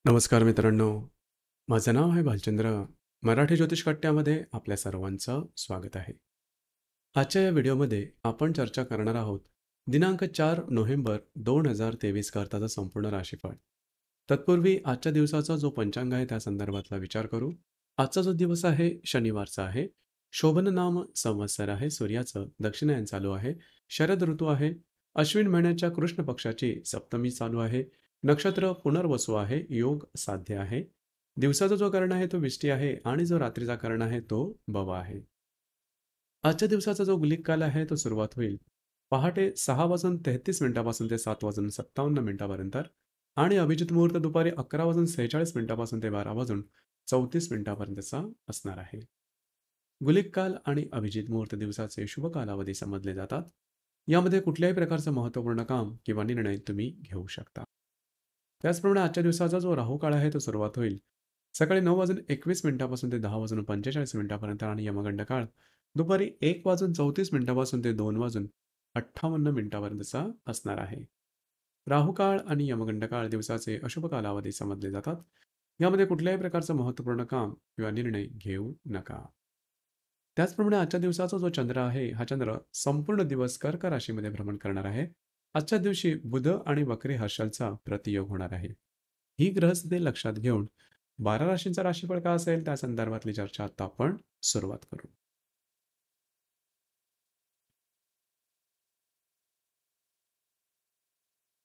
नमस्कार मित्रांनो, माझं नाव आहे भालचंद्र. मराठी ज्योतिष कट्ट्यामध्ये आपल्या सर्वांचं स्वागत आहे. आजच्या या व्हिडिओमध्ये आपण चर्चा करणार आहोत दिनांक 4 नोव्हेंबर 2023 करताचा संपूर्ण राशीफळ. तत्पूर्वी आजच्या दिवसाचा जो पंचांग आहे त्या संदर्भातला विचार करू. आजचा जो दिवस आहे शनिवारचा आहे. शोभन नाम संवत्सर आहे. सूर्याचं दक्षिणायन चालू आहे. शरद ऋतू आहे. अश्विन महिन्याच्या कृष्ण पक्षाची सप्तमी चालू आहे. नक्षत्र पुनर्वसू आहे. योग साध्य आहे. दिवसाचा जो कर्ण आहे तो विष्टी आहे आणि जो रात्रीचा कर्ण आहे तो भव आहे. आजच्या दिवसाचा जो गुलिक काल आहे तो सुरुवात होईल पहाटे 6:33 पासून ते 7:57 आणि अभिजित मुहूर्त दुपारी 11:46 पासून ते 12:34 पर्यंतचा असणार आहे. गुलिक काल आणि अभिजित मुहूर्त दिवसाचे शुभ कालावधी समजले जातात. यामध्ये कुठल्याही प्रकारचं महत्त्वपूर्ण काम किंवा निर्णय तुम्ही घेऊ शकता. त्याचप्रमाणे आजच्या दिवसाचा जो राहू काळ आहे तो सुरुवात होईल सकाळी 9:21 पासून ते 10:45 आणि यमगंड काळ दुपारी 1:34 पासून ते 2:58 पर्यंतचा असणार आहे. राहू काळ आणि यमगंड काळ दिवसाचे अशुभ कालावधी समजले जातात. यामध्ये कुठल्याही प्रकारचं महत्त्वपूर्ण काम किंवा निर्णय घेऊ नका. त्याचप्रमाणे आजच्या दिवसाचा जो चंद्र आहे हा चंद्र संपूर्ण दिवस कर्क राशीमध्ये भ्रमण करणार आहे. आजच्या दिवशी बुध आणि वक्री हर्षलचा प्रतियोग होणार आहे. ही ग्रहस्थिती लक्षात घेऊन 12 राशींचा राशीफळ का असेल त्या संदर्भातली चर्चा आता आपण सुरुवात करू.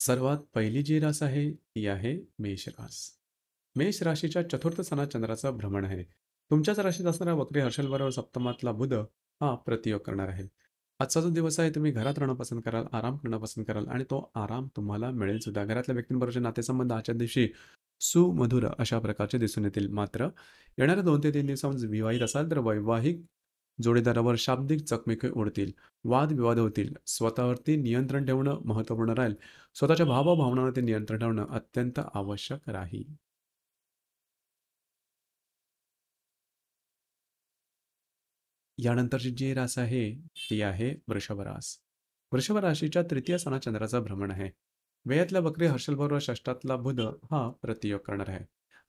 सर्वात पहिली जी रास आहे ती आहे मेष रास. मेष राशीच्या चतुर्थ स्थानात चंद्राचं भ्रमण आहे. तुमच्याच राशीत असणारा वक्री हर्षलबरोबर सप्तमातला बुध हा प्रतियोग करणार आहे. आजचा जो दिवस आहे तुम्ही घरात राहणं पसंत कराल, आराम करणं पसंत कराल आणि तो आराम तुम्हाला मिळेल सुद्धा. घरातल्या व्यक्तींबरोबरचे नातेसंबंध आजच्या दिवशी सुमधुर अशा प्रकारचे दिसून येतील. मात्र येणाऱ्या 2 ते 3 दिवसांमध्ये विवाहित असाल तर वैवाहिक जोडीदारावर शाब्दिक चकमकी उडतील, वादविवाद होतील. स्वतःवरती नियंत्रण ठेवणं महत्त्वपूर्ण राहील. स्वतःच्या भावभावनांवरती नियंत्रण ठेवणं अत्यंत आवश्यक राहील. यानंतरची जी रास आहे ती आहे वृषभ रास. वृषभ राशीच्या तृतीय स्थानात चंद्राचा भ्रमण आहे. व्ययातल्या वक्री हर्षलबरोबर षष्ठातला बुध हा प्रतियोग करणार आहे.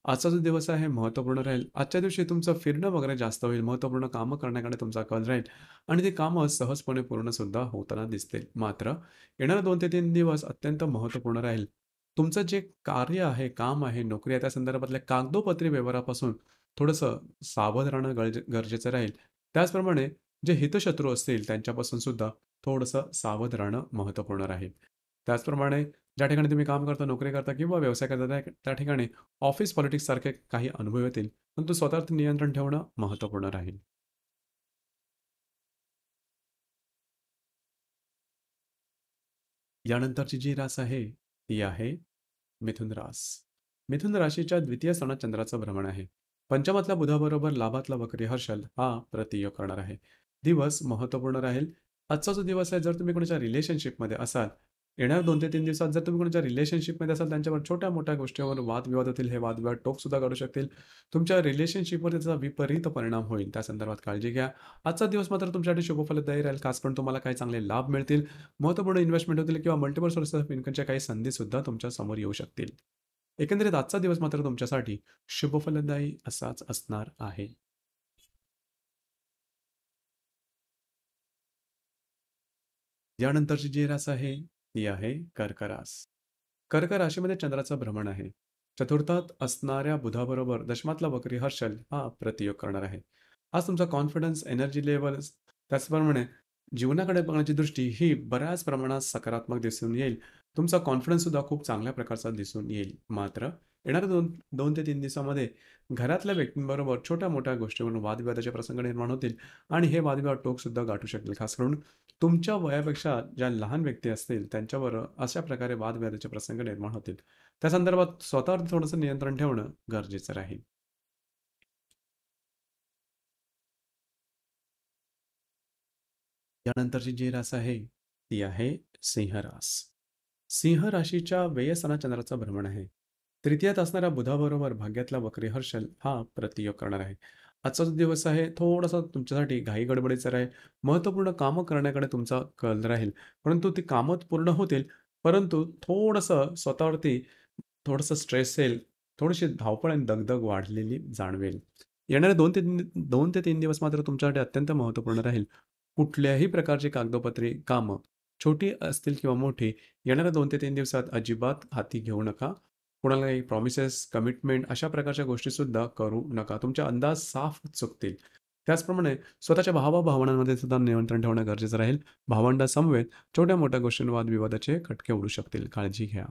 आजचा जो दिवस आहे महत्त्वपूर्ण राहील. आजच्या दिवशी तुमचं फिरणं वगैरे जास्त होईल. महत्त्वपूर्ण कामं करण्याकडे तुमचा कल राहील आणि ती कामं सहजपणे पूर्ण सुद्धा होताना दिसतील. मात्र येणारे 2 ते 3 दिवस अत्यंत महत्त्वपूर्ण राहील. तुमचं जे कार्य आहे, काम आहे, नोकरी आहे त्या संदर्भातल्या कागदोपत्री व्यवहारापासून थोडंसं सावध राहणं गरजेचं राहील. त्याचप्रमाणे जे हितशत्रू असतील त्यांच्यापासून सुद्धा थोडंसं सावध राहणं महत्त्वपूर्ण राहील. त्याचप्रमाणे ज्या ठिकाणी तुम्ही काम करता, नोकरी करता किंवा व्यवसाय करता त्या ठिकाणी ऑफिस पॉलिटिक्स सारखे काही अनुभव येतील, परंतु स्वतःवरती नियंत्रण ठेवणं महत्त्वपूर्ण राहील. यानंतरची जी रास आहे ती आहे मिथुन रास. मिथुन राशीच्या द्वितीय स्थानात चंद्राचं भ्रमण आहे. पंचमातल्या बुधाबरोबर लाभातला वक्री हर्षल हा प्रतियोग करणार आहे. दिवस महत्त्वपूर्ण राहील. आजचा जो दिवस आहे जर तुम्ही कोणाच्या रिलेशनशिपमध्ये असाल, येणाऱ्या 2 ते 3 दिवसात जर तुम्ही कोणाच्या रिलेशनशिपमध्ये असाल त्यांच्यावर छोट्या-मोठ्या गोष्टींवर वादविवाद होतील. हे वादविवाद टोकसुद्धा काढू शकतील. तुमच्या रिलेशनशिपवर त्याचा विपरीत परिणाम होईल. त्या संदर्भात काळजी घ्या. आजचा दिवस मात्र तुमच्यासाठी शुभफलदायी राहील. खास करून तुम्हाला काही चांगले लाभ मिळतील. महत्त्वपूर्ण इन्व्हेस्टमेंट होतील किंवा मल्टिपल सोर्सेस ऑफ इन्कमच्या काही संधीसुद्धा तुमच्या समोर येऊ शकतील. एकंदरीत आजचा दिवस मात्र तुमच्यासाठी शुभफलदायी असाच असणार आहे. यानंतरची जी रास आहे ती आहे कर्क रास. कर्क राशीमध्ये चंद्राचं भ्रमण आहे. चतुर्थात असणाऱ्या बुधाबरोबर दशमातला वक्री हर्षल हा प्रतियोग करणार आहे. आज तुमचा कॉन्फिडन्स, एनर्जी लेवल त्याचप्रमाणे जीवनाकडे बघण्याची दृष्टी ही बऱ्याच प्रमाणात सकारात्मक दिसून येईल. तुमचा कॉन्फिडन्स सुद्धा खूप चांगल्या प्रकारचा दिसून येईल. मात्र येणाऱ्या 2 ते 3 दिवसामध्ये घरातल्या व्यक्तींबरोबर छोट्या-मोठ्या गोष्टीवरून वादविवादाचे प्रसंग निर्माण होतील आणि हे वादविवाद टोकसुद्धा गाठू शकतील. खास करून तुमच्या वयापेक्षा ज्या लहान व्यक्ती असतील त्यांच्यावर अशा प्रकारे वादविवादाचे प्रसंग निर्माण होतील. त्या संदर्भात स्वतःवर थोडंसं नियंत्रण ठेवणं गरजेचं राहील. यानंतरची जी रास आहे ती आहे सिंह रास. सिंह राशीच्या व्ययस्थानात चंद्राचं भ्रमण आहे. तृतीयात असणाऱ्या बुधाबरोबर भाग्यातला वक्री हर्षल हा प्रतियोग करणार आहे. आजचा जो दिवस आहे थोडासा तुमच्यासाठी घाई गडबडीचा राहील. महत्त्वपूर्ण कामं करण्याकडे तुमचा कल राहील. परंतु ती कामं पूर्ण होतील. परंतु थोडंसं स्वतःवरती थोडंसं स्ट्रेस येईल. थोडीशी धावपळ आणि दगदग वाढलेली जाणवेल. येणारे 2 ते 3 दिवस मात्र तुमच्यासाठी अत्यंत महत्त्वपूर्ण राहील. कुठल्याही प्रकारची कागदोपत्री कामं, छोटी असतील किंवा मोठी, येणाऱ्या 2 ते 3 दिवसात अजिबात हाती घेऊ नका. कोणाला काही प्रॉमिसेस, कमिटमेंट अशा प्रकारच्या गोष्टीसुद्धा करू नका. तुमचे अंदाज साफ चुकतील. त्याचप्रमाणे स्वतःच्या भावनांमध्ये सुद्धा नियंत्रण ठेवणं गरजेचं राहील. भावंडांसमवेत छोट्या-मोठ्या गोष्टींवर वादविवादाचे खटके उडू शकतील. काळजी घ्या.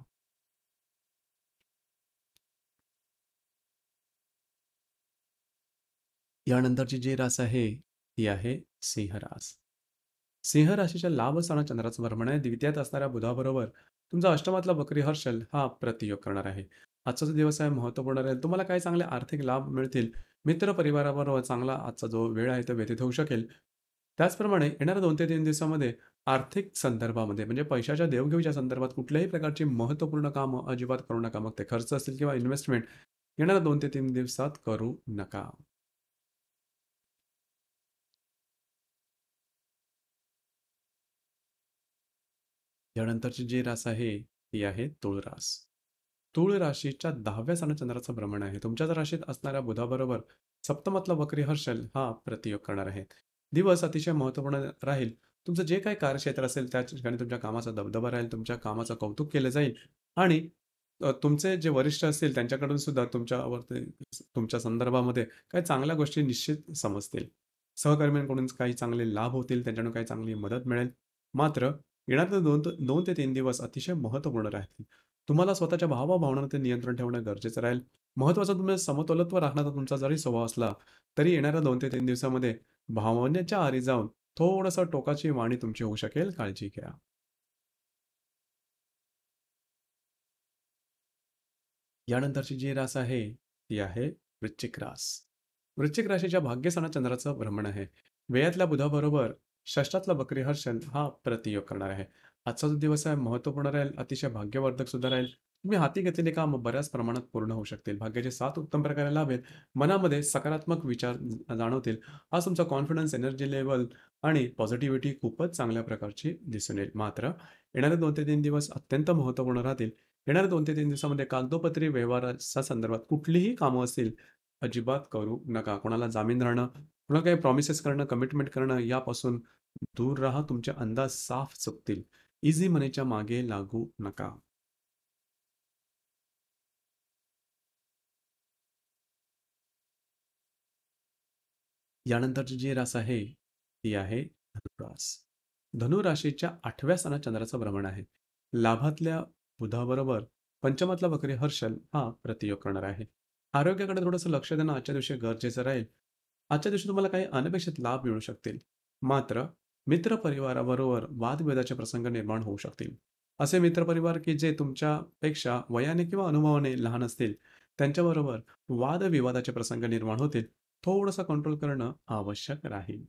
यानंतरची जी रास आहे, ती आहे सिंह रास. सिंह राशीच्या लाभ असताना चंद्राचं भ्रमण आहे. द्वितीयात असणाऱ्या बुधाबरोबर तुमचा अष्टमातला वक्री हर्षल हा प्रतियोग करणार आहे. आजचा जो दिवस आहे महत्त्वपूर्ण राहील. तुम्हाला काही चांगले आर्थिक लाभ मिळतील. मित्र परिवाराबरोबर चांगला आजचा जो वेळ आहे तो व्यतीत होऊ शकेल. त्याचप्रमाणे येणाऱ्या 2 ते 3 दिवसामध्ये आर्थिक संदर्भामध्ये म्हणजे पैशाच्या देवघेवीच्या संदर्भात कुठल्याही प्रकारची महत्त्वपूर्ण कामं अजिबात करू नका. मग ते खर्च असतील किंवा इन्व्हेस्टमेंट येणाऱ्या 2 ते 3 दिवसात करू नका. यानंतरची जी रास आहे, ती आहे तुळ रास. तुळ राशीच्या 10व्या स्थानात चंद्राचं भ्रमण आहे. तुमच्याच राशीत असणाऱ्या बुधाबरोबर सप्तमातला वक्री हर्षल हा प्रतियोग करणार आहे. दिवस अतिशय महत्त्वपूर्ण राहील. तुमचं जे काही कार्यक्षेत्र असेल त्या ठिकाणी तुमच्या कामाचा दबदबा राहील. तुमच्या कामाचं कौतुक केलं जाईल आणि तुमचे जे वरिष्ठ असतील त्यांच्याकडून सुद्धा तुमच्यावरती तुमच्या संदर्भामध्ये काही चांगल्या गोष्टी निश्चित समजतील. सहकर्म्यांकडून काही चांगले लाभ होतील, त्यांच्याकडून काही चांगली मदत मिळेल. मात्र येणारे 2 ते 3 दिवस अतिशय महत्त्वपूर्ण राहतील. तुम्हाला स्वतःच्या भावनांवरती नियंत्रण ठेवणं गरजेचं राहील. महत्त्वाचं तुम्ही समतोलत्व राखण्याचा तुमचा जरी स्वभाव असला, तरी येणाऱ्या 2 ते 3 दिवसामध्ये भावनेच्या आहारी जाऊन थोडंसं टोकाची वाणी तुमची होऊ शकेल. काळजी घ्या. यानंतरची जी रास आहे, ती आहे वृश्चिक रास. वृश्चिक राशीच्या भाग्यस्थानात चंद्राचं भ्रमण आहे. व्ययातल्या बुधाबरोबर षष्ठातला बकरी हर्षल हा प्रतियोग करणार आहे. आजचा जो दिवस आहे महत्त्वपूर्ण राहील, अतिशय भाग्यवर्धक सुद्धा राहील. तुम्ही हाती घेतलेली कामं बऱ्याच प्रमाणात पूर्ण होऊ शकतील. भाग्याची साथ उत्तम प्रकारे लाभेल. मनामध्ये सकारात्मक विचार जाणवतील. आज तुमचा कॉन्फिडन्स, एनर्जी लेव्हल आणि पॉझिटिव्हिटी खूपच चांगल्या प्रकारची दिसून येईल. मात्र येणारे 2 ते 3 दिवस अत्यंत महत्त्वपूर्ण राहतील. येणाऱ्या 2 ते 3 दिवसामध्ये कागदोपत्री व्यवहाराच्या संदर्भात कुठलीही कामं असतील, अजिबात करू नका. कोणाला जामीन राहणं, कोणाला काही प्रॉमिसेस करणं, कमिटमेंट करणं यापासून दूर राहा. तुमचे अंदाज साफ चुकतील. इझी मनीच्या मागे लागू नका. यानंतरची जी रास आहे, ती आहे धनुरास. धनुराशीच्या 8व्या स्थानात चंद्राचं भ्रमण आहे. लाभातल्या बुधाबरोबर पंचमातला वक्री हर्षल हा प्रतियोग करणार आहे. आरोग्याकडे थोडंसं लक्ष देणं आजच्या दिवशी गरजेचं राहील. आजच्या दिवशी तुम्हाला काही अनपेक्षित लाभ मिळू शकतील. मात्र मित्रपरिवाराबरोबर वादविवादाचे प्रसंग निर्माण होऊ शकतील. असे मित्रपरिवार की जे तुमच्यापेक्षा वयाने किंवा अनुभवाने लहान असतील, त्यांच्याबरोबर वादविवादाचे प्रसंग निर्माण होतील. थोडंसं कंट्रोल करणं आवश्यक राहील.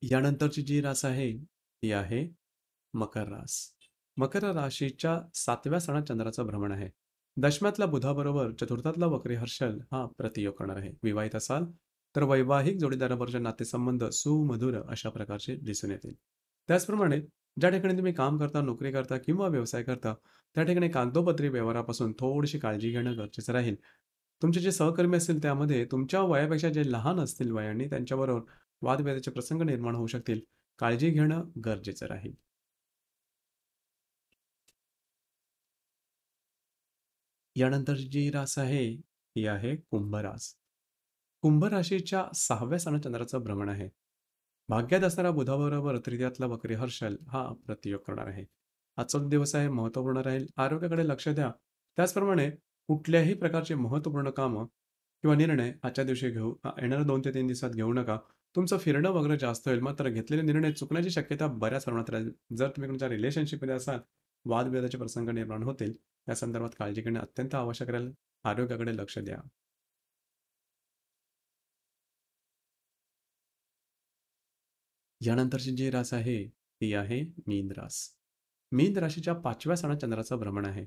यानंतरची जी रास आहे, ती आहे मकर रास. मकर राशीच्या 7व्या स्थानात चंद्राचं भ्रमण आहे. दशम्यातल्या बुधाबरोबर चतुर्थातला वक्री हर्षल हा प्रतियोग करणार आहे. विवाहित असाल तर वैवाहिक जोडीदाराबरोबरचे नातेसंबंध सुमधुर अशा प्रकारचे दिसून येतील. त्याचप्रमाणे ज्या ठिकाणी तुम्ही काम करता, नोकरी करता किंवा व्यवसाय करता, त्या ठिकाणी कागदोपत्री व्यवहारापासून थोडीशी काळजी घेणं गरजेचं राहील. तुमचे जे सहकर्मी असतील त्यामध्ये तुमच्या वयापेक्षा जे लहान असतील वयाने त्यांच्याबरोबर वादविवादाचे प्रसंग निर्माण होऊ शकतील. काळजी घेणं गरजेचं राहील. यानंतरची जी रास आहे, ती आहे कुंभ रास. कुंभ राशीच्या 6व्या स्थानात चंद्राचं भ्रमण आहे. भाग्यात असणाऱ्या बुधाबरोबर तृतीयातला वक्री हर्षल हा प्रतियोग करणार आहे. आजचा जो दिवस आहे महत्त्वपूर्ण राहील. आरोग्याकडे लक्ष द्या. त्याचप्रमाणे कुठल्याही प्रकारचे महत्त्वपूर्ण कामं किंवा निर्णय आजच्या दिवशी येणाऱ्या 2 ते 3 दिवसात घेऊ नका. तुमचं फिरणं वगैरे जास्त होईल. मात्र घेतलेले निर्णय चुकण्याची शक्यता बऱ्याच प्रमाणात राहील. जर तुम्ही तुमच्या रिलेशनशिपमध्ये असाल, वादविवादाचे प्रसंग निर्माण होतील. या संदर्भात काळजी घेणे अत्यंत आवश्यक राहील. आरोग्याकडे लक्ष द्या. यानंतरची जी रास आहे, ती आहे मीन रास. मीन राशीच्या 5व्या स्थानात चंद्राचं भ्रमण आहे.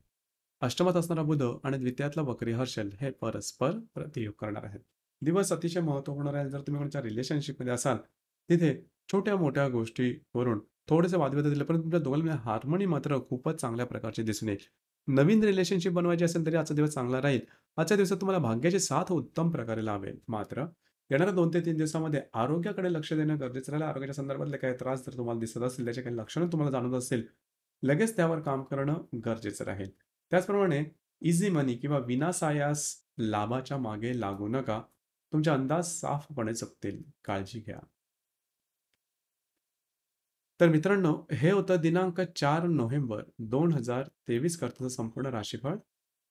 अष्टमात असणारा बुध आणि द्वितीयातला वक्री हर्षल हे परस्पर प्रतियोग करणार आहेत. दिवस अतिशय महत्त्वपूर्ण राहील. जर तुम्ही कोणत्या रिलेशनशिपमध्ये असाल, तिथे छोट्या-मोठ्या गोष्टीवरून थोडेसे वादविवाद दिले, परंतु तुमच्या दोघांमध्ये हार्मनी मात्र खूपच चांगल्या प्रकारची दिसून येईल. नवीन रिलेशनशिप बनवायची असेल तरी आजचा दिवस चांगला राहील. आजच्या दिवसात तुम्हाला भाग्याची साथ उत्तम प्रकारे लाभेल. मात्र येणाऱ्या 2 ते 3 दिवसामध्ये आरोग्याकडे लक्ष देणं गरजेचं राहील. आरोग्याच्या संदर्भातले काही त्रास जर तुम्हाला दिसत असतील, त्याची काही लक्षणं तुम्हाला जाणवत असेल, लगेच त्यावर काम करणं गरजेचं राहील. त्याचप्रमाणे ईझी मनी किंवा विनासायास लाभाच्या मागे लागू नका. तुमचे अंदाज साफपणे चुकतील. काळजी घ्या. तर मित्रांनो, हे होतं दिनांक 4 नोव्हेंबर 2023 करताचं संपूर्ण राशीफळ.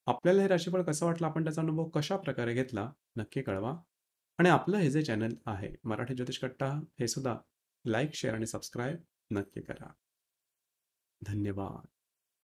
आपल्याला हे राशीफळ कसं वाटलं, आपण त्याचा अनुभव कशाप्रकारे घेतला, नक्की कळवा. आणि आपलं हे जे चॅनल आहे मराठी ज्योतिष कट्टा, हे सुद्धा लाईक, शेअर आणि सबस्क्राईब नक्की करा. धन्यवाद.